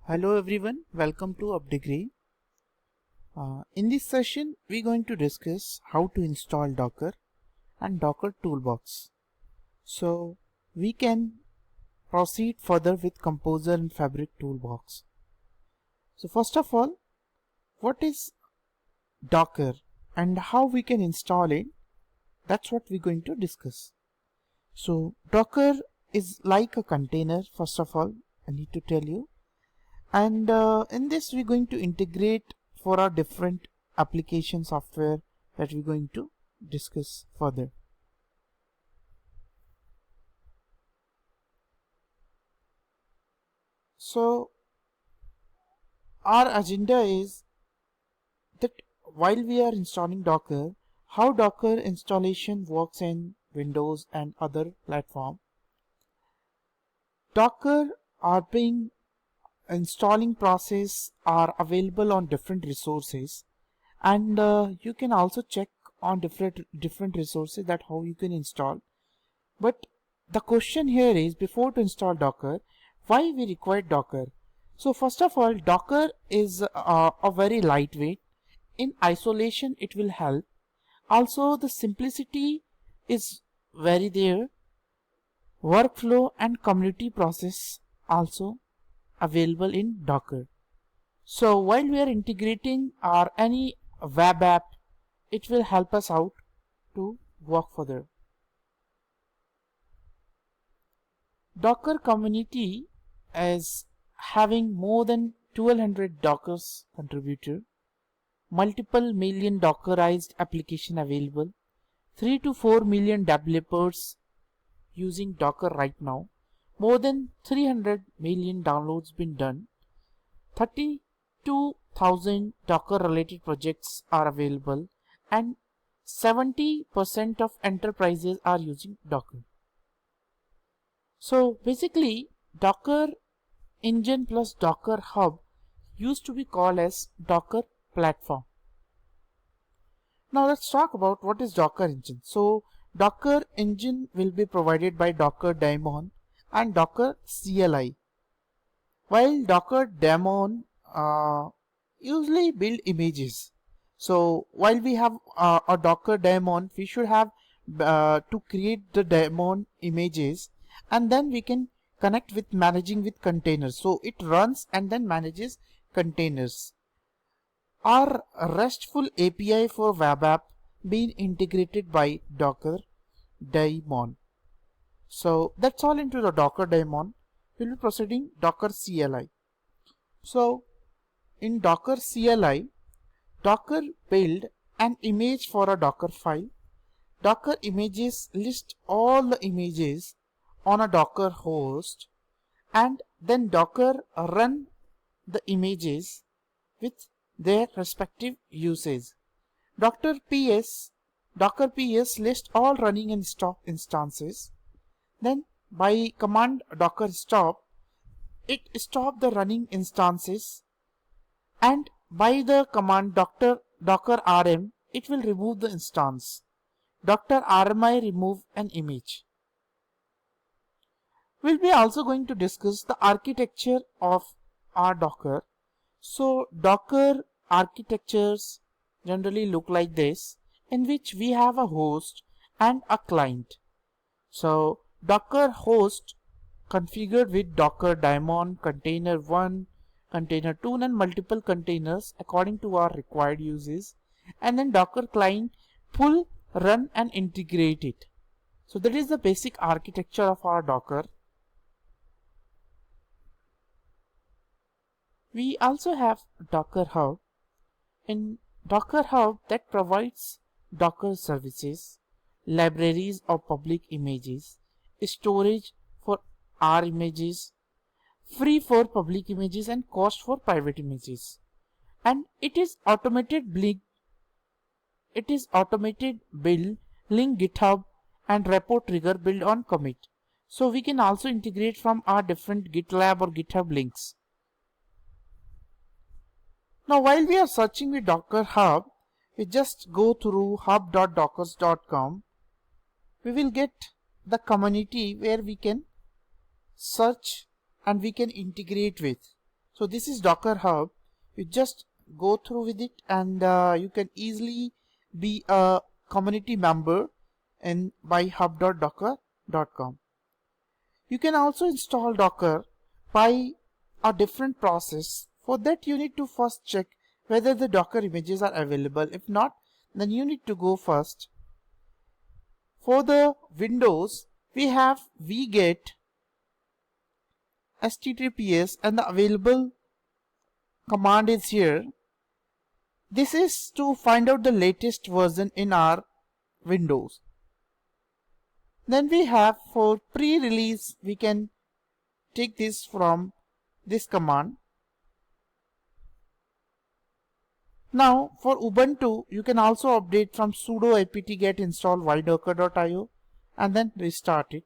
Hello everyone, welcome to UpDegree. In this session, we're going to discuss how to install Docker and Docker Toolbox. So we can proceed further with Composer and Fabric Toolbox. So first of all, what is Docker and how we can install it? That's what we're going to discuss. So Docker is like a container, first of all, I need to tell you. And in this we're going to integrate for our different application software that we're going to discuss further. So our agenda is that while we are installing Docker, how Docker installation works in Windows and other platform. Docker are being installing process are available on different resources, and you can also check on different resources that how you can install. But the question here is, before to install Docker, why we require Docker? So first of all, Docker is a very lightweight. In isolation it will help. Also the simplicity is very there. Workflow and community process also available in Docker. So while we are integrating our any web app, it will help us out to work further. Docker community is having more than 1200 Dockers contributor, multiple million Dockerized application available, 3 to 4 million developers using Docker right now, more than 300 million downloads been done, 32,000 Docker related projects are available, and 70% of enterprises are using Docker. So basically Docker Engine plus Docker Hub used to be called as Docker Platform. Now let's talk about what is Docker Engine. So Docker Engine will be provided by Docker Daemon and Docker CLI. While Docker Daemon usually build images. So while we have a Docker Daemon, we should have to create the daemon images, and then we can connect with managing with containers. So it runs and then manages containers. Our RESTful API for web app being integrated by Docker Daemon. So that's all into the Docker Daemon. We'll be proceeding Docker CLI. So in Docker CLI, Docker build an image for a Docker file. Docker images list all the images on a Docker host, and then Docker run the images with their respective usage. Docker PS list all running and stop instances. Then by command Docker stop, it stop the running instances, and by the command Docker rm, it will remove the instance. Docker rmi remove an image. We'll be also going to discuss the architecture of our Docker. So Docker architectures generally look like this, in which we have a host and a client. So Docker host configured with Docker daemon, container 1, container 2, and multiple containers according to our required uses, and then Docker client pull, run and integrate it. So that is the basic architecture of our Docker. We also have Docker Hub. In Docker Hub, that provides Docker services, libraries of public images, storage for our images, free for public images and cost for private images. And it is automated build, link GitHub and repo trigger build on commit. So we can also integrate from our different GitLab or GitHub links. Now while we are searching with Docker Hub, we just go through hub.dockers.com. We will get the community where we can search and we can integrate with. So this is Docker Hub. You just go through with it, and you can easily be a community member in by hub.docker.com. You can also install Docker by a different process. For that, you need to first check whether the Docker images are available. If not, then you need to go first. For the Windows, we have wget https, and the available command is here. This is to find out the latest version in our Windows. Then we have for pre-release, we can take this from this command. Now for Ubuntu, you can also update from sudo apt-get install ydocker.io and then restart it.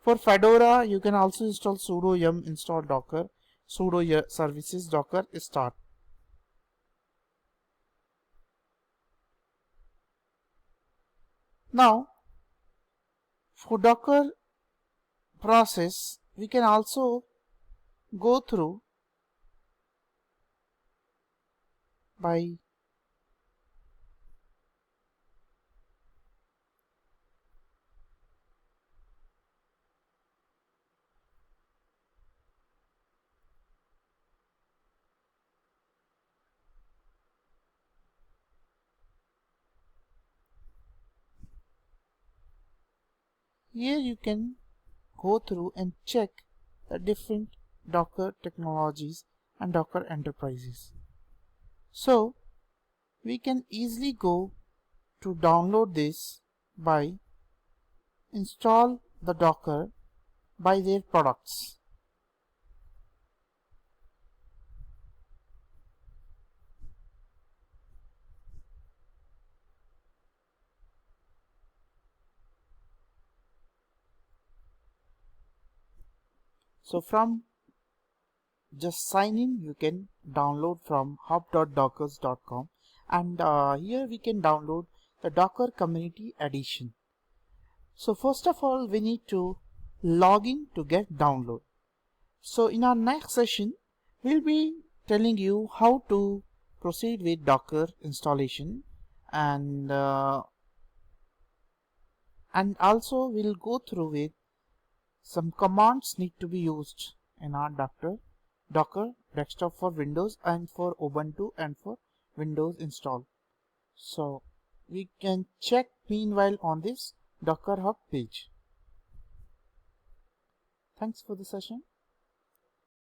For Fedora, you can also install sudo yum install docker sudo services docker start. Now for Docker process, we can also go through by here you can go through and check the different Docker technologies and Docker enterprises. So we can easily go to download this by install the Docker by their products. So from just sign in, you can download from hub.dockers.com, and here we can download the Docker Community Edition. So first of all, we need to log in to get download. So in our next session, we'll be telling you how to proceed with Docker installation, and also we'll go through with some commands need to be used in our Docker desktop for Windows and for Ubuntu and for Windows install. So we can check meanwhile on this Docker Hub page. Thanks for the session.